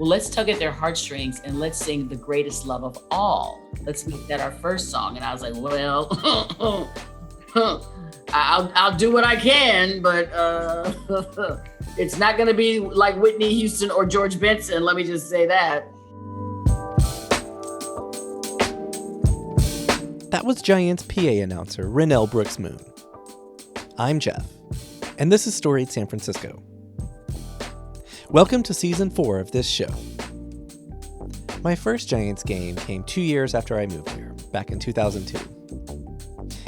let's tug at their heartstrings and let's sing The Greatest Love of All. Let's make that our first song. And I was like, well, I'll do what I can, but it's not going to be like Whitney Houston or George Benson. Let me just say that. That was Giants PA announcer Renel Brooks Moon. I'm Jeff, and this is Storied San Francisco. Welcome to Season 4 of this show. My first Giants game came 2 years after I moved here, back in 2002.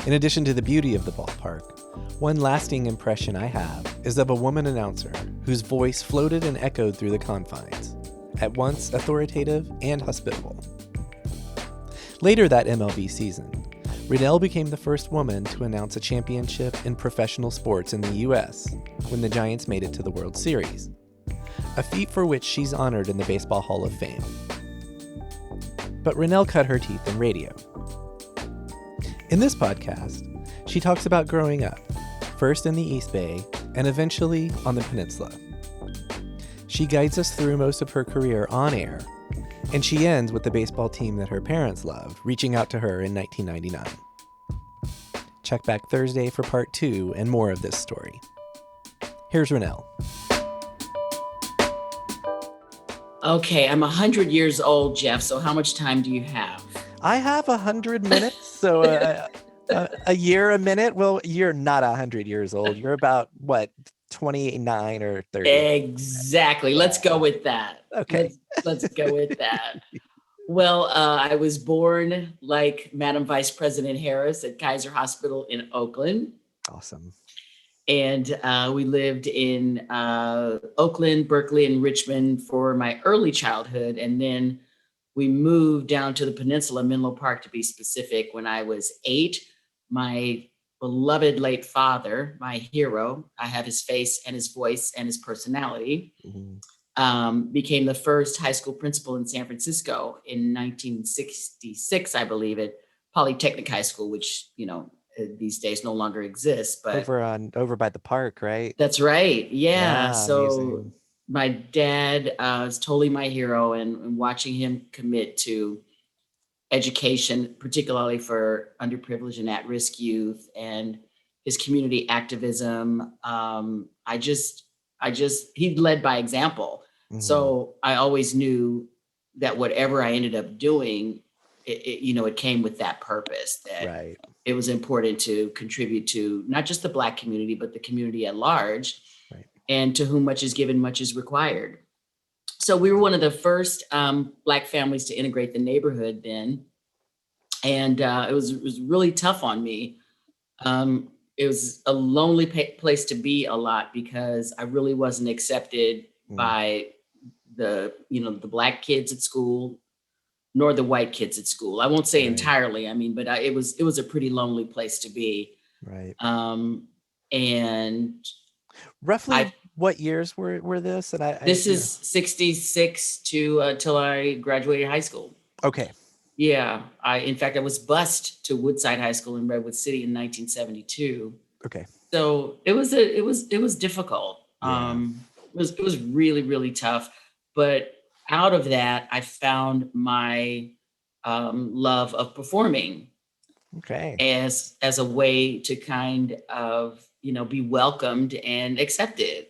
In addition to the beauty of the ballpark, one lasting impression I have is of a woman announcer whose voice floated and echoed through the confines, at once authoritative and hospitable. Later that MLB season, Renel became the first woman to announce a championship in professional sports in the U.S. when the Giants made it to the World Series, a feat for which she's honored in the Baseball Hall of Fame. But Renel cut her teeth in radio. In this podcast, she talks about growing up, first in the East Bay and eventually on the Peninsula. She guides us through most of her career on air, and she ends with the baseball team that her parents loved, reaching out to her in 1999. Check back Thursday for part 2 and more of this story. Here's Renel. Okay, I'm 100 years old, Jeff, so how much time do you have? I have 100 minutes, so a year a minute. Well, you're not 100 years old. You're about, 29 or 30? Exactly. Let's go with that. Okay. Let's go with that. Well, I was born like Madam Vice President Harris at Kaiser Hospital in Oakland. Awesome. And we lived in Oakland, Berkeley, and Richmond for my early childhood. And then we moved down to the Peninsula, Menlo Park to be specific, when I was 8. My beloved late father, my hero, I have his face and his voice and his personality, became the first high school principal in San Francisco in 1966, I believe, at Polytechnic High School, which, these days no longer exists. But over by the park, right? That's right. Yeah. So amazing. My dad is totally my hero, and watching him commit to education, particularly for underprivileged and at-risk youth, and his community activism. He led by example. Mm-hmm. So I always knew that whatever I ended up doing, it came with that purpose, that right. It was important to contribute to not just the Black community, but the community at large, right. And to whom much is given, much is required. So we were one of the first Black families to integrate the neighborhood then. And it was really tough on me. It was a lonely place to be a lot because I really wasn't accepted by the Black kids at school, nor the white kids at school. I won't say entirely, but it was a pretty lonely place to be. Right. And roughly what years were this? And this is 66 to till I graduated high school. Okay. Yeah. In fact, I was bused to Woodside High School in Redwood City in 1972. Okay. So it was difficult. Yeah. It was really, really tough. But out of that, I found my love of performing. Okay. As a way to kind of, be welcomed and accepted.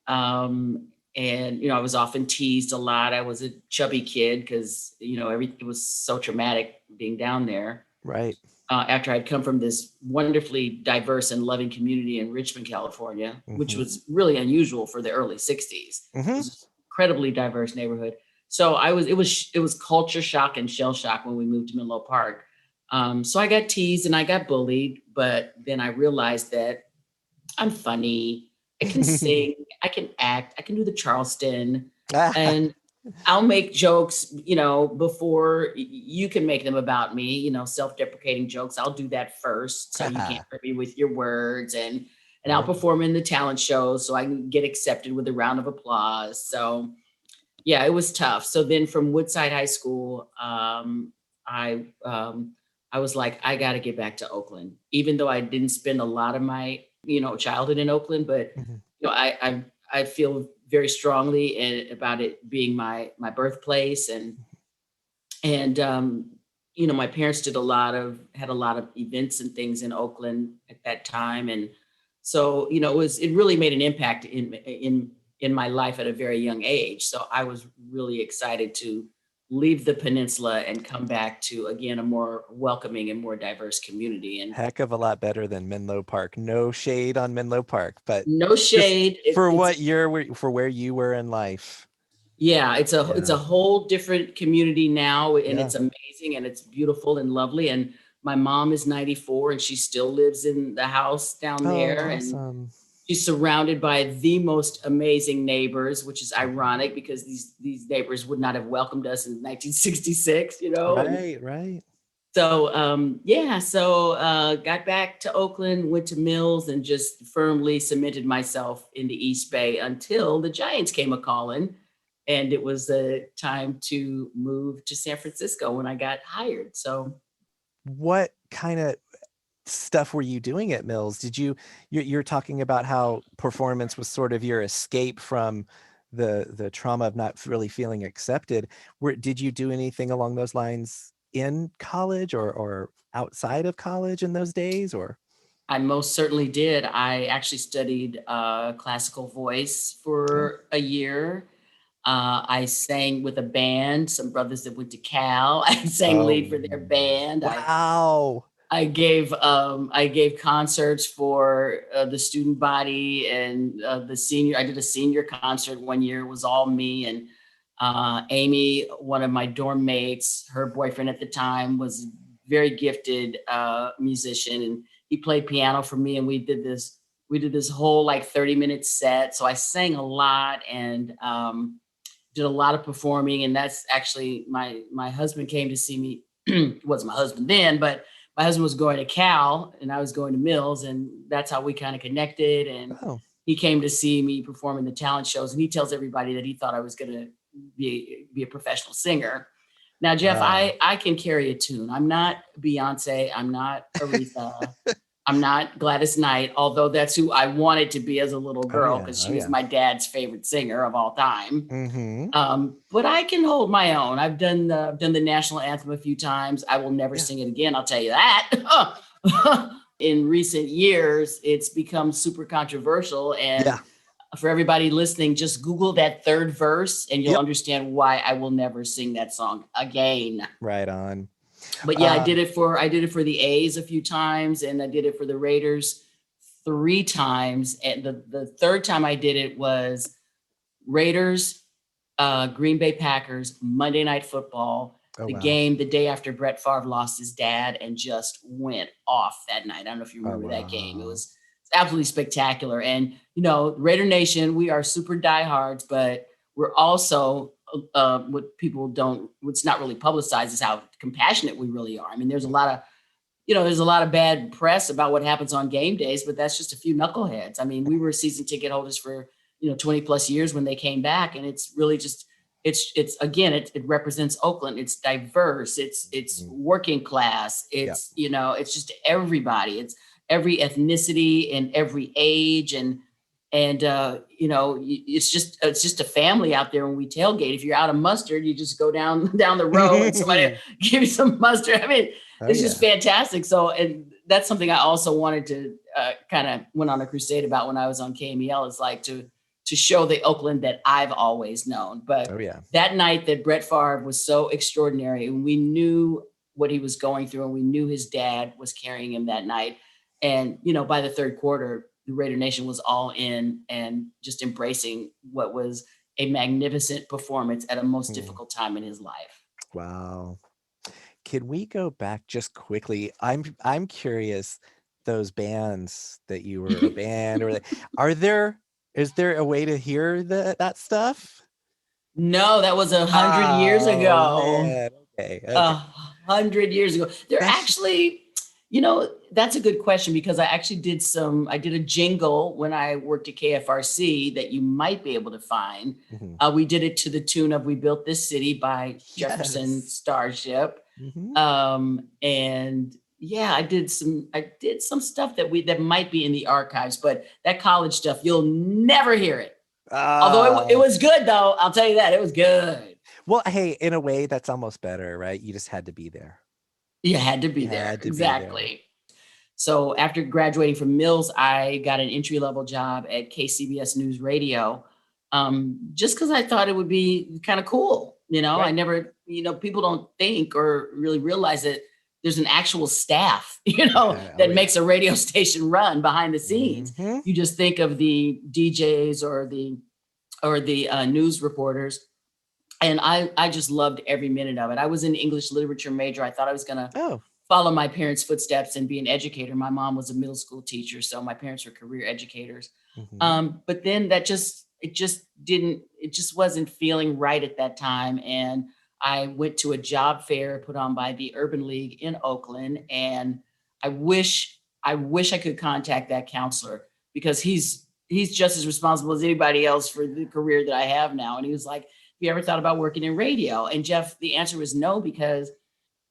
And, I was often teased a lot. I was a chubby kid because, everything was so traumatic being down there. Right. After I'd come from this wonderfully diverse and loving community in Richmond, California, which was really unusual for the early 60s. It was an incredibly diverse neighborhood. So it was culture shock and shell shock when we moved to Menlo Park. So I got teased and I got bullied, but then I realized that I'm funny. I can sing, I can act, I can do the Charleston, and I'll make jokes, before you can make them about me, self-deprecating jokes. I'll do that first. So you can't hurt me with your words, and I'll perform in the talent shows so I can get accepted with a round of applause. So yeah, it was tough. So then from Woodside High School, I was like, I got to get back to Oakland, even though I didn't spend a lot of my, childhood in Oakland, but I feel very strongly about it being my birthplace. And my parents had a lot of events and things in Oakland at that time. And so, it really made an impact in my life at a very young age. So I was really excited to leave the peninsula and come back to, again, a more welcoming and more diverse community. And heck of a lot better than Menlo Park. No shade on Menlo Park, but no shade for where you were in life. Yeah, it's a whole different community now, and it's amazing and it's beautiful and lovely. And my mom is 94 and she still lives in the house down there. Awesome. And she's surrounded by the most amazing neighbors, which is ironic because these neighbors would not have welcomed us in 1966, Right. So, got back to Oakland, went to Mills, and just firmly cemented myself in the East Bay until the Giants came a-calling. And it was a time to move to San Francisco when I got hired. So what kind of stuff were you doing at Mills? You're talking about how performance was sort of your escape from the trauma of not really feeling accepted. Did you do anything along those lines in college or outside of college in those days? Or I most certainly did. I actually studied classical voice for a year. I sang with a band, some brothers that went to Cal. I sang lead for their band. Wow. I gave concerts for the student body and the senior. I did a senior concert one year. It was all me and Amy, one of my dorm mates. Her boyfriend at the time was a very gifted musician, and he played piano for me. And we did this whole 30-minute set. So I sang a lot and did a lot of performing. And that's actually my husband came to see me. It wasn't my husband then, but my husband was going to Cal and I was going to Mills, and that's how we kind of connected. And he came to see me perform in the talent shows, and he tells everybody that he thought I was going to be a professional singer. Now, Jeff, I can carry a tune. I'm not Beyonce. I'm not Aretha. I'm not Gladys Knight, although that's who I wanted to be as a little girl because she was my dad's favorite singer of all time. Mm-hmm. But I can hold my own. I've done the national anthem a few times. I will never sing it again. I'll tell you that. In recent years, it's become super controversial. And for everybody listening, just Google that third verse and you'll understand why I will never sing that song again. Right on. But I did it for the A's a few times, and I did it for the Raiders 3 times. And the third time I did it was Raiders, Green Bay Packers, Monday Night Football, game the day after Brett Favre lost his dad and just went off that night. I don't know if you remember that game. It was absolutely spectacular. And, Raider Nation, we are super diehards, but we're also what's not really publicized is how compassionate we really are. I mean, there's a lot of bad press about what happens on game days, but that's just a few knuckleheads. I mean, we were season ticket holders for, 20 plus years when they came back. And it's really just, it represents Oakland. It's diverse. It's working class. It's, it's just everybody. It's every ethnicity and every age. And it's just a family out there when we tailgate. If you're out of mustard, you just go down the road and somebody give you some mustard. I mean, it's just fantastic. So, and that's something I also wanted to kind of went on a crusade about when I was on KMEL, is to show the Oakland that I've always known. But that night that Brett Favre was so extraordinary, and we knew what he was going through, and we knew his dad was carrying him that night. And, by the third quarter, the Raider Nation was all in and just embracing what was a magnificent performance at a most difficult time in his life. Wow. Can we go back just quickly? I'm curious, those bands that you were a band, is there a way to hear that stuff? No, that was 100 years ago. Man. Okay. 100 years ago. They're actually, that's a good question, because I actually did a jingle when I worked at KFRC that you might be able to find. Mm-hmm. We did it to the tune of "We Built This City" by Jefferson Starship. Mm-hmm. And I did some stuff that might be in the archives, but that college stuff, you'll never hear it. Although it was good, though. I'll tell you that. It was good. Well, hey, in a way, that's almost better, right? You just had to be there. You had to be there. Exactly. So after graduating from Mills, I got an entry-level job at KCBS News Radio, just because I thought it would be kind of cool. Right. I never, people don't think or really realize that there's an actual staff, that makes a radio station run behind the scenes. Mm-hmm. You just think of the DJs or the news reporters. And I just loved every minute of it. I was an English literature major. I thought I was going to follow my parents' footsteps and be an educator. My mom was a middle school teacher, so my parents were career educators. Mm-hmm. But then it just wasn't feeling right at that time. And I went to a job fair put on by the Urban League in Oakland. And I wish I could contact that counselor, because he's just as responsible as anybody else for the career that I have now. And he was like, "Have you ever thought about working in radio?" And Jeff, the answer was no, because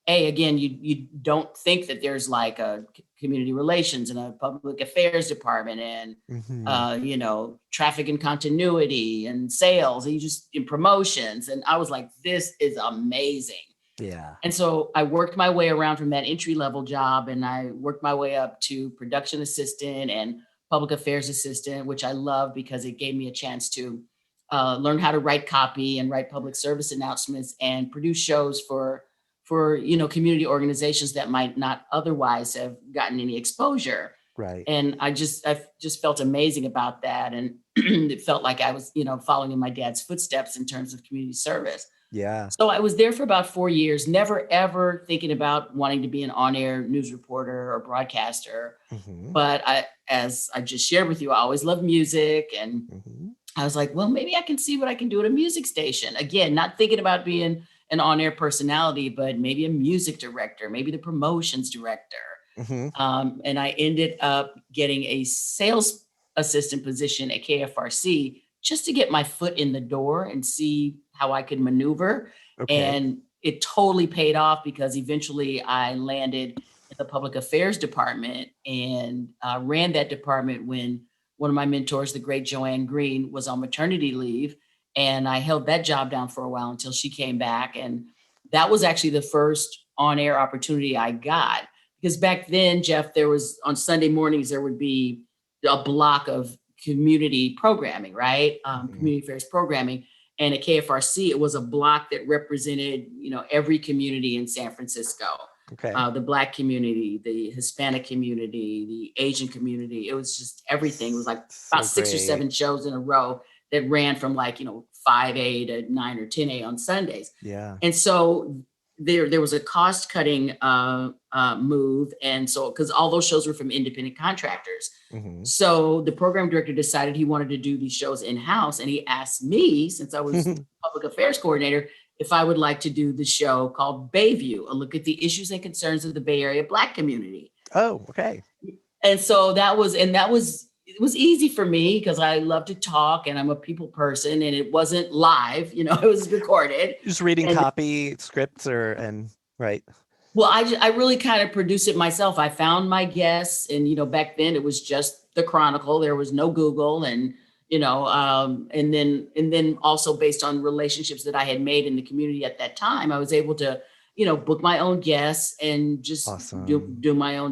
again, you don't think that there's like a community relations and a public affairs department and, mm-hmm. Traffic and continuity and sales, and in promotions. And I was like, this is amazing. Yeah. And so I worked my way around from that entry-level job, and I worked my way up to production assistant and public affairs assistant, which I love because it gave me a chance to learn how to write copy and write public service announcements and produce shows for community organizations that might not otherwise have gotten any exposure. Right. And I just felt amazing about that. And it felt like I was, following in my dad's footsteps in terms of community service. Yeah. So I was there for about 4 years, never, ever thinking about wanting to be an on-air news reporter or broadcaster. Mm-hmm. But as I just shared with you, I always loved music. And mm-hmm. I was like, well, maybe I can see what I can do at a music station. Again, not thinking about being an on-air personality, but maybe a music director, maybe the promotions director. Mm-hmm. And I ended up getting a sales assistant position at KFRC just to get my foot in the door and see how I could maneuver. Okay. And it totally paid off, because eventually I landed in the public affairs department and ran that department when one of my mentors, the great Joanne Green, was on maternity leave. And I held that job down for a while until she came back. And that was actually the first on-air opportunity I got. Because back then, Jeff, there was, on Sunday mornings, there would be a block of community programming, right? Community affairs programming. And at KFRC, it was a block that represented, every community in San Francisco. Okay. The Black community, the Hispanic community, the Asian community. It was just everything. It was like about 6 or 7 shows in a row that ran from 5A to 9 or 10A on Sundays. Yeah. And so there was a cost cutting move. And so, because all those shows were from independent contractors. Mm-hmm. So the program director decided he wanted to do these shows in-house. And he asked me, since I was public affairs coordinator, if I would like to do the show called Bayview, a look at the issues and concerns of the Bay Area Black community. Oh, okay. And so it was easy for me because I love to talk and I'm a people person, and it wasn't live, it was recorded. Just reading copy, scripts right. Well, I really kind of produced it myself. I found my guests, and, back then it was just the Chronicle. There was no Google, and, and then also based on relationships that I had made in the community at that time, I was able to, book my own guests and just awesome.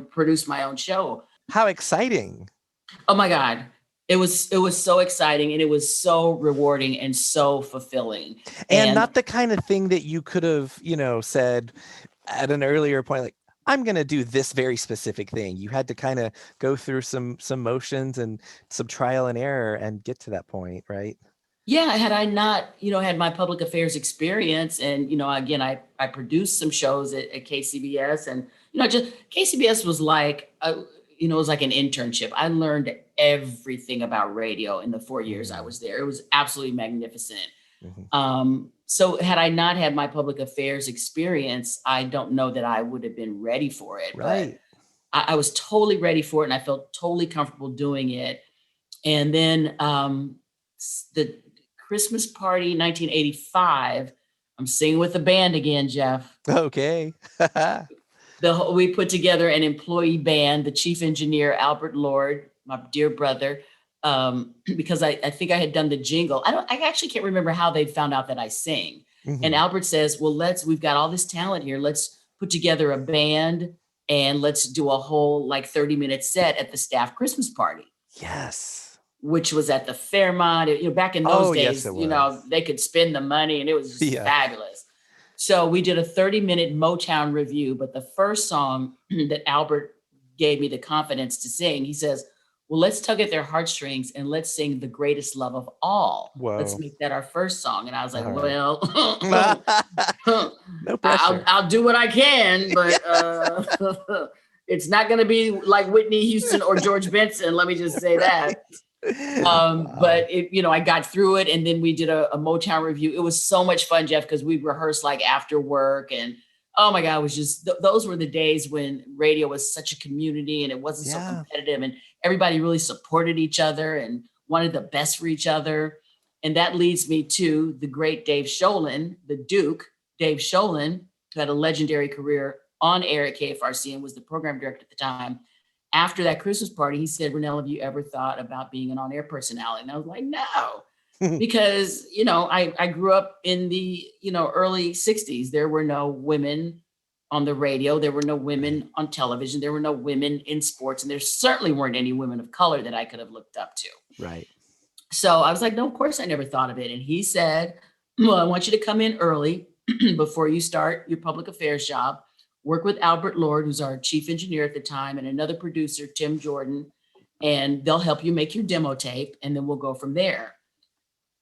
Produce my own show. How exciting. Oh my God. It was so exciting, and it was so rewarding and so fulfilling. And not the kind of thing that you could have, said at an earlier point, like, I'm going to do this very specific thing. You had to kind of go through some motions and some trial and error and get to that point, right? Yeah. Had I not, had my public affairs experience, and, again, I produced some shows at KCBS, and, just KCBS was like, it was like an internship. I learned everything about radio in the 4 years I was there. It was absolutely magnificent. Mm-hmm. So had I not had my public affairs experience, I don't know that I would have been ready for it. Right. But I was totally ready for it, and I felt totally comfortable doing it. And then the Christmas party, 1985, I'm singing with the band again, Jeff. Okay. We put together an employee band, the chief engineer, Albert Lord, my dear brother, because I think I had done the jingle. I actually can't remember how they found out that I sing. And Albert says, well, we've got all this talent here. Let's put together a band and let's do a whole like 30-minute set at the staff Christmas party. Yes. Which was at the Fairmont. Back in those days, they could spend the money and it was just fabulous. So we did a 30-minute Motown review, but the first song that Albert gave me the confidence to sing, he says, well, let's tug at their heartstrings and let's sing The Greatest Love of All. Whoa. Let's make that our first song. And I was like, no I'll do what I can, but it's not going to be like Whitney Houston or George Benson. Let me just say that. But I got through it, and then we did a Motown review. It was so much fun, Jeff, because we rehearsed like after work, and oh my God, it was just those were the days when radio was such a community and it wasn't so competitive, and everybody really supported each other and wanted the best for each other. And that leads me to the great Dave Sholin, the Duke, Dave Sholin, who had a legendary career on air at KFRC and was the program director at the time. After that Christmas party, he said, Renel, have you ever thought about being an on-air personality? And I was like, no, because, I grew up in the, early 60s. There were no women on the radio. There were no women on television. There were no women in sports. And there certainly weren't any women of color that I could have looked up to. Right. So I was like, no, of course I never thought of it. And he said, well, I want you to come in early before you start your public affairs job. Work with Albert Lord, who's our chief engineer at the time, and another producer, Tim Jordan, and they'll help you make your demo tape, and then we'll go from there.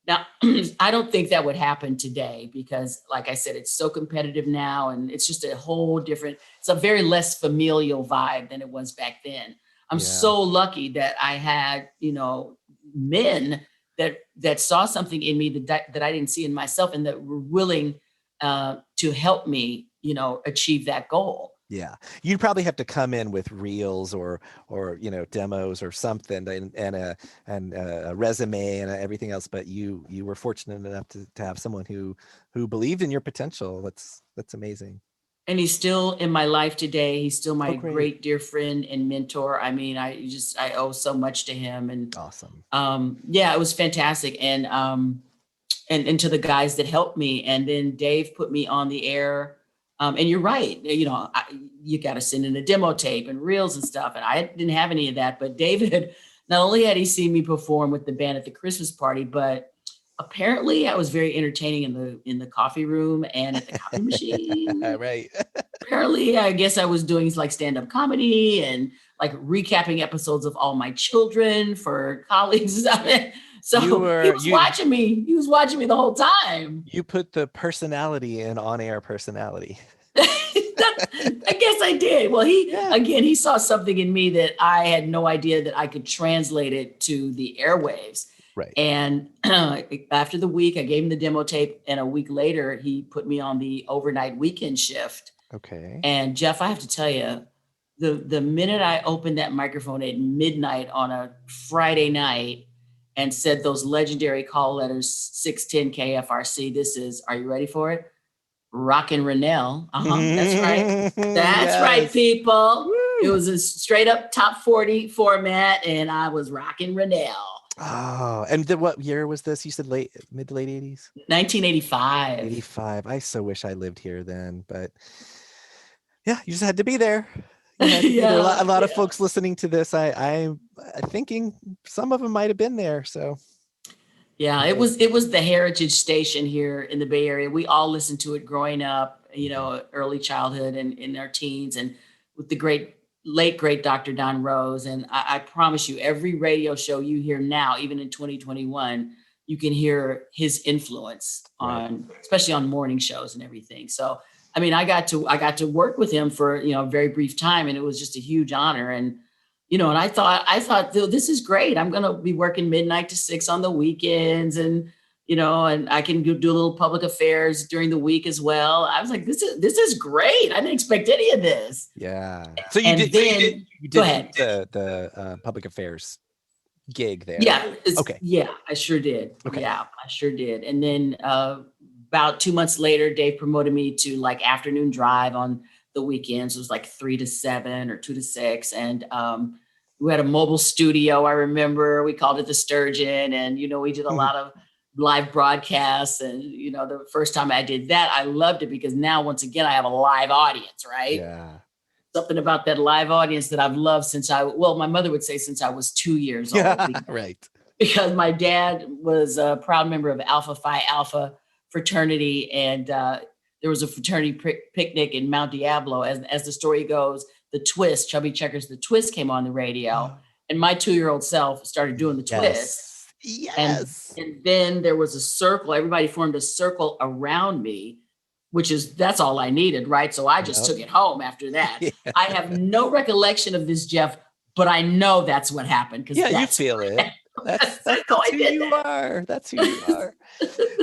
Now, I don't think that would happen today because, like I said, it's so competitive now, and it's just a whole different, it's a very less familial vibe than it was back then. I'm so lucky that I had, men that saw something in me that I didn't see in myself and that were willing to help me achieve that goal. Yeah. You'd probably have to come in with reels or demos or something and a resume and everything else. But you were fortunate enough to have someone who believed in your potential. That's amazing. And he's still in my life today. He's still my great dear friend and mentor. I mean, I owe so much to him. And awesome. It was fantastic. And to the guys that helped me. And then Dave put me on the air. And you're right. You got to send in a demo tape and reels and stuff. And I didn't have any of that. But David, not only had he seen me perform with the band at the Christmas party, but apparently I was very entertaining in the coffee room and at the coffee machine. Right. Apparently, I guess I was doing like stand-up comedy and like recapping episodes of All My Children for colleagues. So he was watching me. He was watching me the whole time. You put the personality in on-air personality. I guess I did. Well, he saw something in me that I had no idea that I could translate it to the airwaves. Right. And after the week, I gave him the demo tape. And a week later, he put me on the overnight weekend shift. Okay. And Jeff, I have to tell you, the minute I opened that microphone at midnight on a Friday night, and said those legendary call letters, 610 KFRC. This is, are you ready for it? Rockin Renel. That's right. That's right, people. Woo. It was a straight up top 40 format, and I was Rockin Renel. Oh, and what year was this? You said mid to late 80s? 1985. 85. I so wish I lived here then, but yeah, you just had to be there. A lot of folks listening to this, I'm thinking some of them might have been there. So yeah, it was the heritage station here in the Bay Area. We all listened to it growing up, early childhood and in our teens, and with the late great Dr. Don Rose. And I promise you, every radio show you hear now, even in 2021, you can hear his influence especially on morning shows and everything. So I mean, I got to work with him for, a very brief time, and it was just a huge honor. And, and I thought, this is great. I'm going to be working midnight to 6 on the weekends, and, and I can do a little public affairs during the week as well. I was like, this is great. I didn't expect any of this. Yeah. So you did go ahead. The public affairs gig there. Yeah. Okay. Yeah, I sure did. Okay. Yeah, I sure did. And then, about 2 months later, Dave promoted me to like afternoon drive on the weekends. It was like 3 to 7 or 2 to 6. And we had a mobile studio. I remember we called it the Sturgeon, and we did a lot of live broadcasts. And the first time I did that, I loved it because now once again I have a live audience, right? Yeah. Something about that live audience that I've loved since my mother would say since I was 2 years old. Right. Because my dad was a proud member of Alpha Phi Alpha fraternity, and there was a fraternity picnic in Mount Diablo. As the story goes, the Twist, Chubby Checkers, the Twist came on the radio, and my 2-year-old self started doing the Twist. Yes. And then there was a circle. Everybody formed a circle around me, that's all I needed, right? So I just took it home after that. Yeah. I have no recollection of this, Jeff, but I know that's what happened. Yeah, you feel it. That's who you are. That's who you are.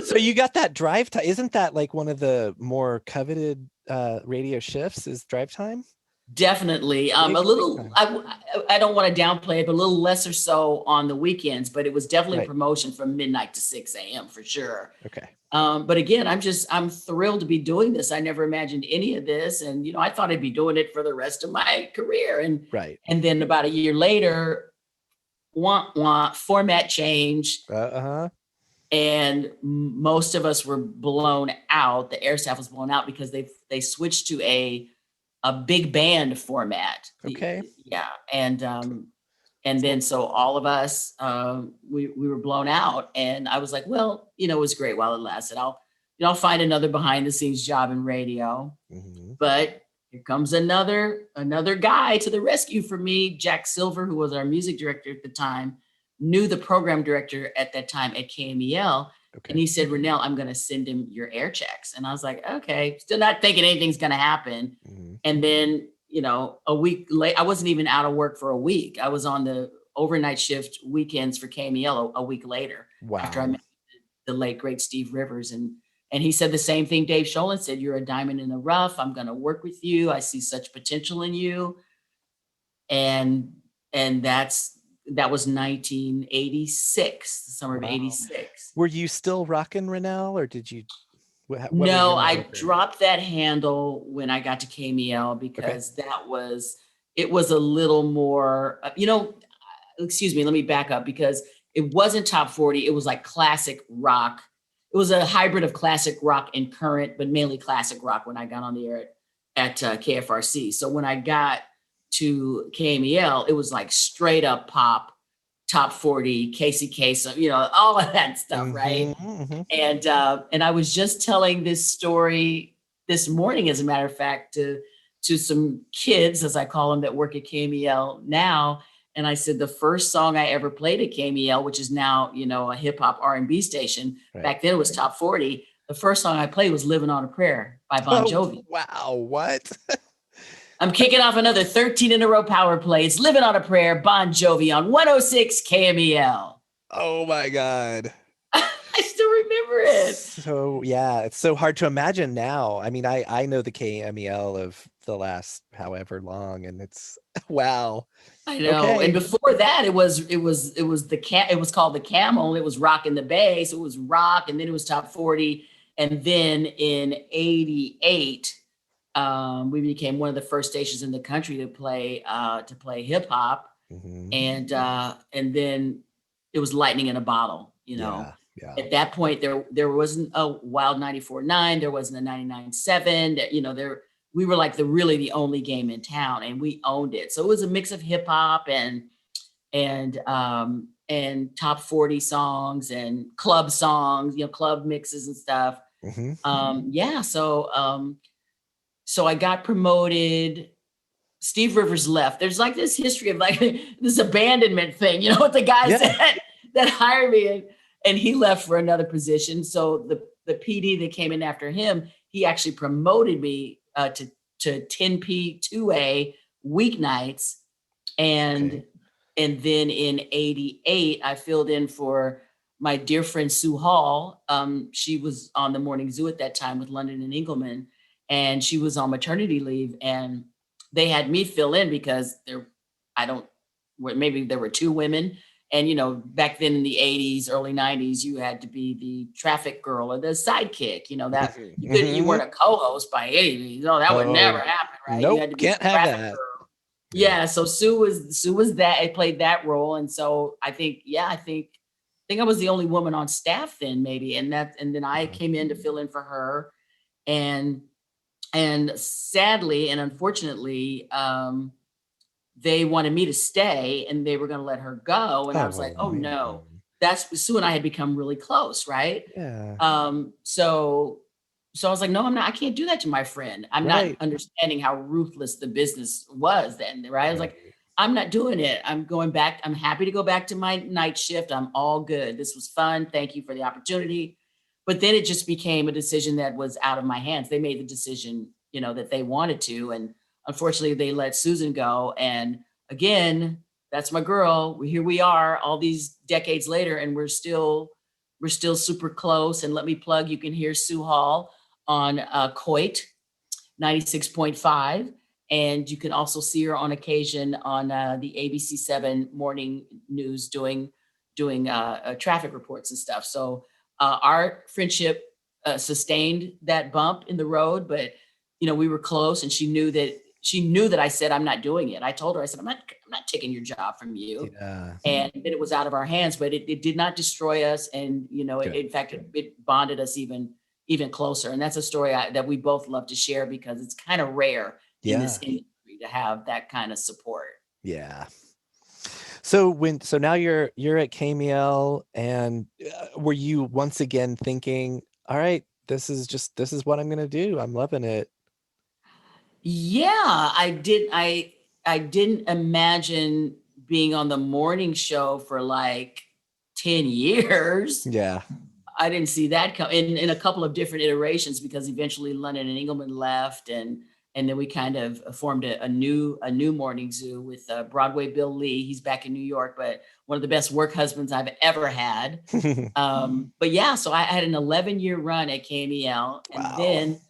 So you got that drive time. Isn't that like one of the more coveted radio shifts is drive time? Definitely. A little, I don't want to downplay it, but a little lesser so on the weekends, but it was definitely a promotion from midnight to 6 a.m. for sure. Okay. But again, I'm thrilled to be doing this. I never imagined any of this. And, I thought I'd be doing it for the rest of my career. And then about a year later, format change. And most of us were blown out. The air staff was blown out because they switched to a big band format. Okay. Yeah. And then so all of us, we were blown out, and I was like, well, it was great while it lasted. I'll find another behind the scenes job in radio. Mm-hmm. But here comes another guy to the rescue for me. Jack Silver, who was our music director at the time, knew the program director at that time at KMEL. Okay. And he said, Renel, I'm going to send him your air checks. And I was like, okay, still not thinking anything's going to happen. Mm-hmm. And then, a week late, I wasn't even out of work for a week. I was on the overnight shift weekends for KMEL a week later. Wow. After I met the late, great Steve Rivers. And he said the same thing Dave Sholin said, you're a diamond in the rough. I'm going to work with you. I see such potential in you. And that was 1986, the summer of 86. Were you still Rockin Renel, or did you? No, I dropped that handle when I got to KMEL because it was a little more, excuse me, let me back up, because it wasn't top 40. It was like classic rock. It was a hybrid of classic rock and current, but mainly classic rock when I got on the air at KFRC. So when I got to KMEL, it was like straight up pop, top 40, KCK, so all of that stuff, mm-hmm, right? Mm-hmm. And I was just telling this story this morning, as a matter of fact, to some kids, as I call them, that work at KMEL now. And I said the first song I ever played at KMEL, which is now a hip hop R&B station, back then it was top 40. The first song I played was "Living on a Prayer" by Bon Jovi. Wow, what? I'm kicking off another 13 in a row power play. It's "Living on a Prayer," Bon Jovi on 106 KMEL. Oh my God. I still remember it. So yeah, it's so hard to imagine now. I mean, I know the KMEL of the last however long, and it's wow. I know. Okay. And before that, it was called the Camel. It was Rockin the Bay. So it was rock, and then it was top 40. And then in 88, we became one of the first stations in the country to play hip hop. Mm-hmm. And then it was lightning in a bottle, Yeah. At that point, there wasn't a Wild 94.9, there wasn't a 99.7. We were like the only game in town, and we owned it. So it was a mix of hip hop and top 40 songs and club songs, club mixes and stuff. Mm-hmm. So I got promoted. Steve Rivers left. There's like this history of like this abandonment thing, with the guys that hired me, and he left for another position. So the PD that came in after him, he actually promoted me to 10P 2A weeknights. And then in 88, I filled in for my dear friend Sue Hall. She was on the Morning Zoo at that time with London and Engelman, and she was on maternity leave, and they had me fill in because maybe there were two women. And, back then in the 80s, early 90s, you had to be the traffic girl or the sidekick, that you weren't a co-host by any means. No, that would never happen, right? Nope, You had to be can't have that. Girl. Yeah. So Sue was that, it played that role. And so I think I was the only woman on staff then, maybe. And then I came in to fill in for her. And sadly and unfortunately, they wanted me to stay and they were going to let her go. And I was like, oh no, Sue and I had become really close. Right. Yeah. So I was like, no, I'm not, I can't do that to my friend. I'm not understanding how ruthless the business was then. Right. I was like, I'm not doing it. I'm going back. I'm happy to go back to my night shift. I'm all good. This was fun. Thank you for the opportunity. But then it just became a decision that was out of my hands. They made the decision, that they wanted to. And unfortunately, they let Susan go. And again, that's my girl. Here we are all these decades later, and we're still super close. And let me plug, you can hear Sue Hall on Coit 96.5. And you can also see her on occasion on the ABC7 morning news doing traffic reports and stuff. So our friendship sustained that bump in the road, but we were close, and she knew that I said, I'm not doing it. I told her, I said, I'm not taking your job from you. Yeah. And then it was out of our hands, but it did not destroy us. And, in fact, it bonded us even closer. And that's a story that we both love to share because it's kind of rare in this industry to have that kind of support. Yeah. So now you're at Cameo, and were you once again thinking, all right, this is what I'm going to do. I'm loving it. Yeah, I did. I didn't imagine being on the morning show for like 10 years. Yeah. I didn't see that come in a couple of different iterations, because eventually London and Engelman left, and then we kind of formed a new morning zoo with Broadway Bill Lee. He's back in New York, but one of the best work husbands I've ever had. But yeah, so I had an 11-year run at KMEL, and then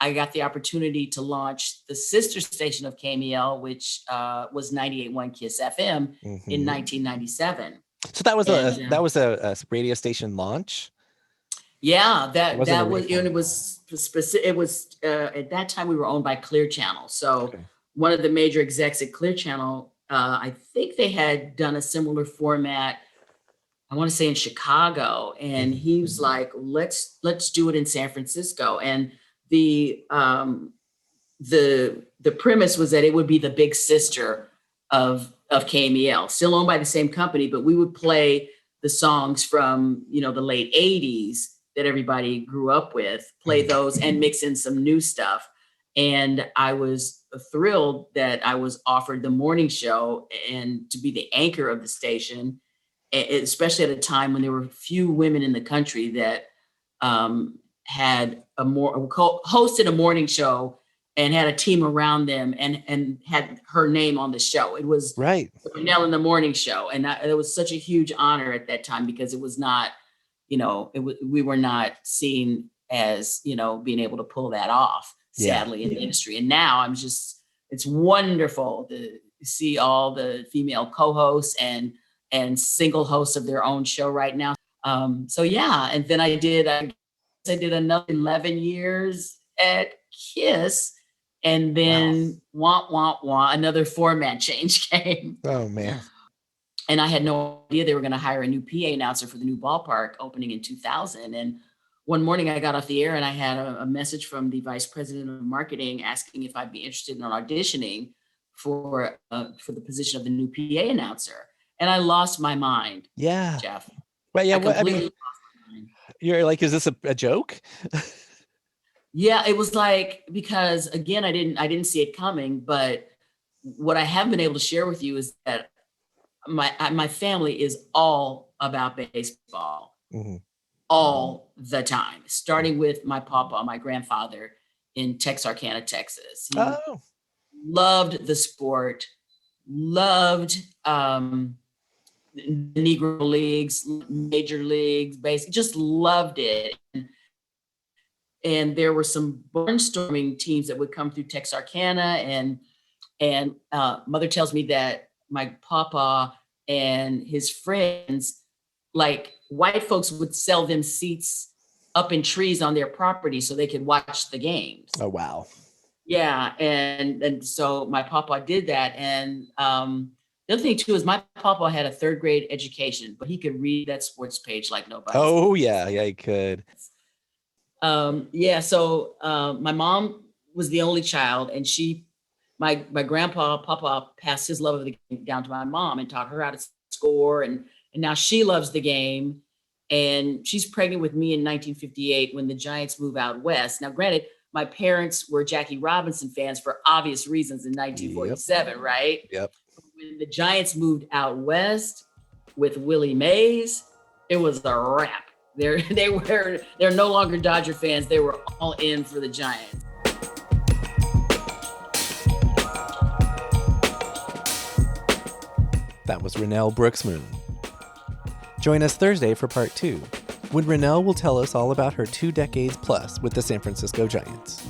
I got the opportunity to launch the sister station of KMEL, which was 98.1 KISS FM in 1997. So that was a radio station launch. Yeah, that was, and it was specific. It was at that time we were owned by Clear Channel. So one of the major execs at Clear Channel, I think they had done a similar format, I want to say in Chicago, and he was like, let's do it in San Francisco. And the premise was that it would be the big sister of KMEL, still owned by the same company, but we would play the songs from the late 80s that everybody grew up with, play those and mix in some new stuff. And I was thrilled that I was offered the morning show and to be the anchor of the station, especially at a time when there were few women in the country that had hosted a morning show and had a team around them and had her name on the show. It was Renel in the morning show. And it was such a huge honor at that time, because it was not, we were not seen as, being able to pull that off, sadly, in the industry. And now it's wonderful to see all the female co-hosts and single hosts of their own show right now. So yeah, and then I did another 11 years at KISS, and then another format change came. Oh man. And I had no idea they were going to hire a new PA announcer for the new ballpark opening in 2000. And one morning I got off the air and I had a message from the vice president of marketing asking if I'd be interested in auditioning for the position of the new PA announcer. And I lost my mind. Yeah. Jeff. Well, yeah. Lost my mind. You're like, is this a joke? Yeah, it was like, because again, I didn't see it coming, but what I have been able to share with you is that my family is all about baseball all the time, starting with my papa, my grandfather in Texarkana, Texas. He loved the sport, loved the Negro leagues, major leagues, basically just loved it. And there were some barnstorming teams that would come through Texarkana, and mother tells me that my papa and his friends, like white folks, would sell them seats up in trees on their property so they could watch the games. Oh, wow. Yeah. And so my papa did that. And the other thing too is my papa had a 3rd grade education, but he could read that sports page like nobody's Oh, business. yeah, he could. So my mom was the only child, and my papa passed his love of the game down to my mom and taught her how to score, and now she loves the game, and she's pregnant with me in 1958 when the Giants move out west. Now, granted, my parents were Jackie Robinson fans for obvious reasons in 1947, right? Yep. When the Giants moved out west with Willie Mays, it was a wrap. They're no longer Dodger fans. They were all in for the Giants. That was Renel Brooks Moon. Join us Thursday for part 2, when Renel will tell us all about her 2 decades plus with the San Francisco Giants.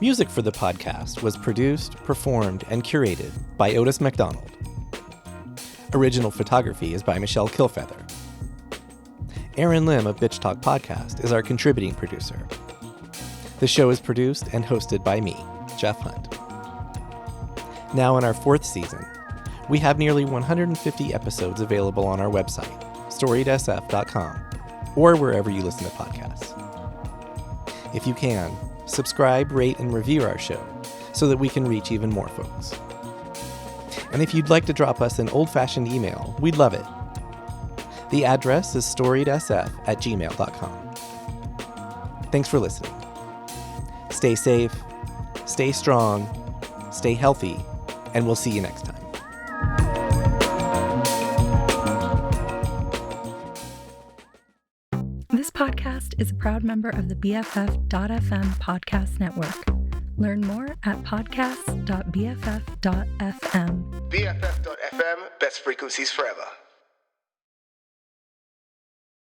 Music for the podcast was produced, performed, and curated by Otis McDonald. Original photography is by Michelle Kilfeather. Aaron Lim of Bitch Talk Podcast is our contributing producer. The show is produced and hosted by me, Jeff Hunt. Now in our 4th season, we have nearly 150 episodes available on our website, storiedsf.com, or wherever you listen to podcasts. If you can, subscribe, rate, and review our show so that we can reach even more folks. And if you'd like to drop us an old-fashioned email, we'd love it. The address is storiedsf@gmail.com. Thanks for listening. Stay safe, stay strong, stay healthy, and we'll see you next time. This podcast is a proud member of the BFF.FM podcast network. Learn more at podcasts.bff.fm. BFF.FM, best frequencies forever.